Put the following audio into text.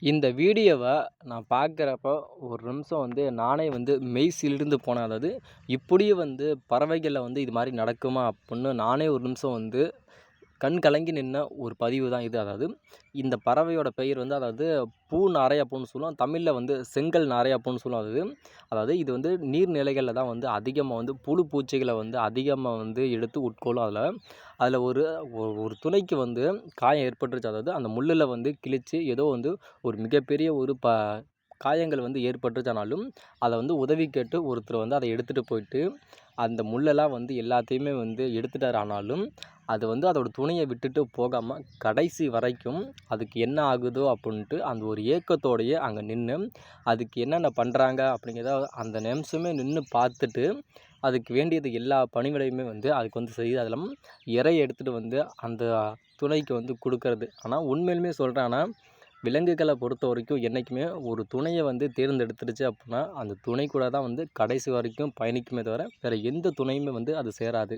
இந்த வீடியோவ நான் பார்க்குறப்போ, ஒரு நிமிஷம் நானே மெய் சிலிர்ந்து போனேன். அதாவது இப்படியும் பறவைகள்ல இது மாரி நடக்குமா? அப்புட்ன்னு நானே ஒரு நிமிஷம் கண் கலங்கி நின்ன ஒரு பதிவு தான் இது. அதாவது இந்த பறவையோட பெயர் அதாவது பூ நாரை அப்புட்ன்னு சொல்லுவோம். தமிழ்ல செங்கல் நாரை அப்புட்ன்னு சொல்லுவோம். அதாவது இது நீர்நிலைகள்ல தான் அதிகமா புழு பூச்சிகள அதிகமா எடுத்து உட்கொள்ளும். அதில ஒரு ஒரு துணைக்கு காயம் ஏற்பட்டுருச்சு. அதாவது அந்த முள்ளுல கிழிச்சு ஏதோ ஒரு மிகப்பெரிய ஒரு காயங்கள் ஏற்பட்டுருச்சு. ஆனாலும் அத உதவி கேட்டு ஒருத்தர் அத எடுத்துட்டு போயிட்டு, அந்த முள்ளெல்லாம் எல்லாத்தையுமே எடுத்துட்டாரு. ஆனாலும் அது அதோட துணைய விட்டுட்டு போகாம, கடைசி வரைக்கும் அதுக்கு என்ன ஆகுதோ அப்புட்ன்ட்டு அந்த ஒரு ஏக்கத்தோடயே அங்க நின்னு, அதுக்கு என்னென்ன பண்றாங்க அப்படிங்கிறத அந்த நிமிஷமே நின்னு பார்த்துட்டு, அதுக்கு வேண்டியது எல்லா பணிவிடையுமே அதுக்கு செய்து அதிலும் இரைய எடுத்துட்டு அந்த துணைக்கு குடுக்கறது. ஆனா உண்மையிலுமே சொல்றேன். ஆனா விலங்குகள பொறுத்தவரைக்கும் என்னைக்குமே ஒரு துணைய தேர்ந்தெடுத்துருச்சு அப்புட்ன்னா, அந்த துணை கூட தான் கடைசி வரைக்கும் பயணிக்குமே தவிர, வேற எந்த துணையுமே அது சேராது.